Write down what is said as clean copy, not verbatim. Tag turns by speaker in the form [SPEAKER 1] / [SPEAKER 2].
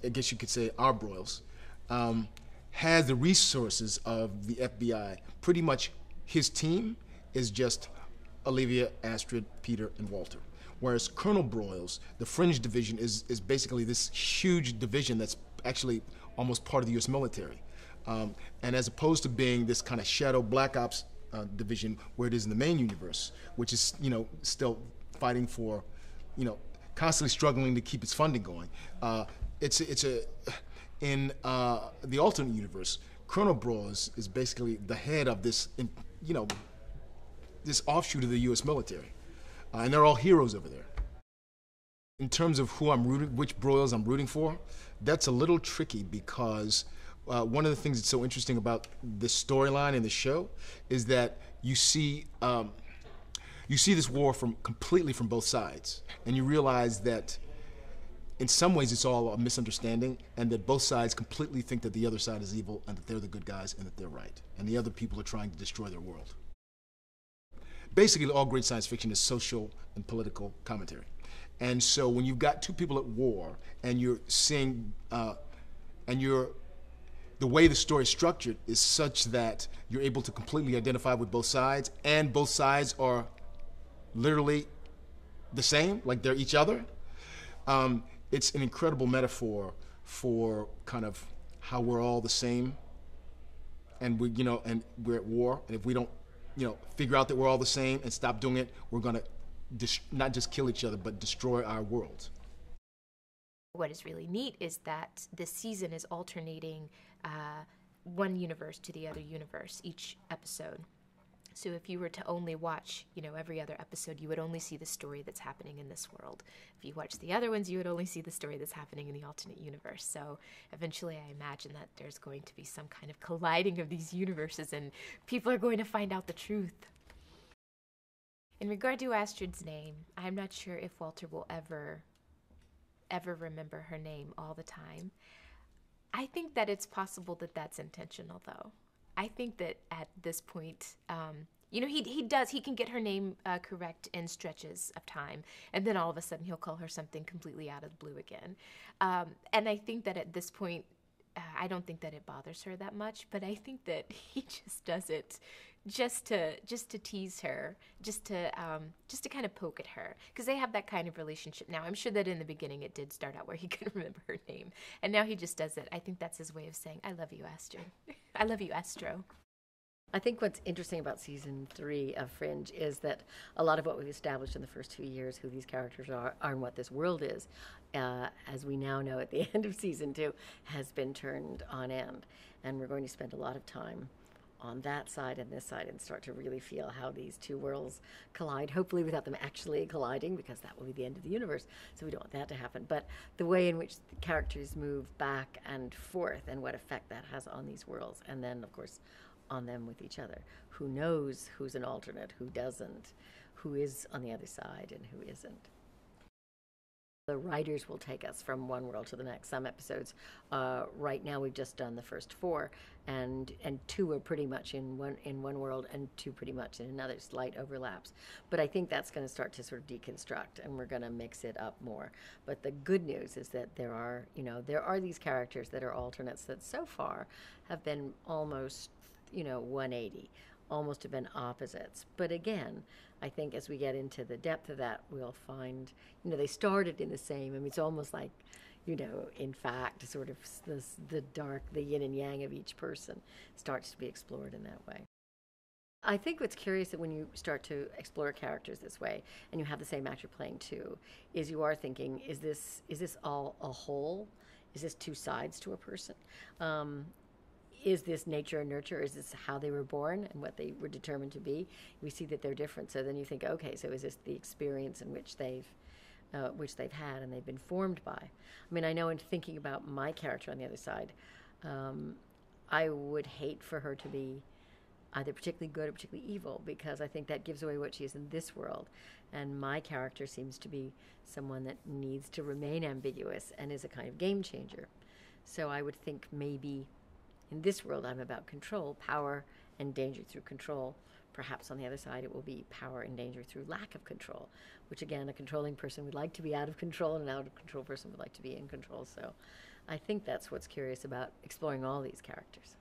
[SPEAKER 1] I guess you could say our broils, has the resources of the FBI. Pretty much his team is just Olivia, Astrid, Peter, and Walter. Whereas Colonel Broyles, the Fringe division, is basically this huge division that's actually almost part of the U.S. military. And as opposed to being this kind of shadow Black Ops division where it is in the main universe, which is, still fighting for, constantly struggling to keep its funding going. In the alternate universe, Colonel Broyles is basically the head of this, this offshoot of the U.S. military. And they're all heroes over there. In terms of who I'm rooting, which Broyles I'm rooting for, that's a little tricky because one of the things that's so interesting about this storyline in the show is that you see this war completely from both sides, and you realize that in some ways it's all a misunderstanding, and that both sides completely think that the other side is evil and that they're the good guys and that they're right, and the other people are trying to destroy their world. Basically, all great science fiction is social and political commentary. And so when you've got two people at war and you're seeing, the way the story is structured is such that you're able to completely identify with both sides, and both sides are literally the same, like they're each other. It's an incredible metaphor for kind of how we're all the same, and and we're at war, and if we don't, figure out that we're all the same and stop doing it, we're gonna not just kill each other, but destroy our world.
[SPEAKER 2] What is really neat is that this season is alternating one universe to the other universe each episode. So if you were to only watch, every other episode, you would only see the story that's happening in this world. If you watch the other ones, you would only see the story that's happening in the alternate universe. So eventually I imagine that there's going to be some kind of colliding of these universes and people are going to find out the truth. In regard to Astrid's name, I'm not sure if Walter will ever remember her name all the time. I think that it's possible that that's intentional, though. I think that at this point, he can get her name correct in stretches of time, and then all of a sudden he'll call her something completely out of the blue again. And I think that at this point, I don't think that it bothers her that much, but I think that he just does it just to tease her, just to kind of poke at her, because they have that kind of relationship now. I'm sure that in the beginning it did start out where he couldn't remember her name, and now he just does it. I think that's his way of saying, "I love you, Astrid. I love you, Astro."
[SPEAKER 3] I think what's interesting about season 3 of Fringe is that a lot of what we've established in the first 2 years, who these characters are and what this world is, as we now know at the end of season 2, has been turned on end. And we're going to spend a lot of time on that side and this side and start to really feel how these two worlds collide, hopefully without them actually colliding, because that will be the end of the universe, so we don't want that to happen. But the way in which the characters move back and forth and what effect that has on these worlds, and then, of course, on them with each other. Who knows who's an alternate, who doesn't, who is on the other side and who isn't. The writers will take us from one world to the next. Some episodes, right now we've just done the first 4, and 2 are pretty much in one world and 2 pretty much in another, slight overlaps. But I think that's going to start to sort of deconstruct, and we're going to mix it up more. But the good news is that there are these characters that are alternates that so far have been almost 180, almost have been opposites. But again, I think as we get into the depth of that, we'll find, they started in the same. I mean, it's almost like, in fact, sort of the dark, the yin and yang of each person starts to be explored in that way. I think what's curious that when you start to explore characters this way, and you have the same actor playing two, is you are thinking, is this all a whole? Is this two sides to a person? Is this nature and nurture? Is this how they were born and what they were determined to be? We see that they're different. So then you think, okay, so is this the experience in which they've had and they've been formed by? I mean, I know in thinking about my character on the other side, I would hate for her to be either particularly good or particularly evil, because I think that gives away what she is in this world. And my character seems to be someone that needs to remain ambiguous and is a kind of game changer. So I would think maybe in this world, I'm about control, power and danger through control. Perhaps on the other side, it will be power and danger through lack of control, which again, a controlling person would like to be out of control, and an out of control person would like to be in control. So I think that's what's curious about exploring all these characters.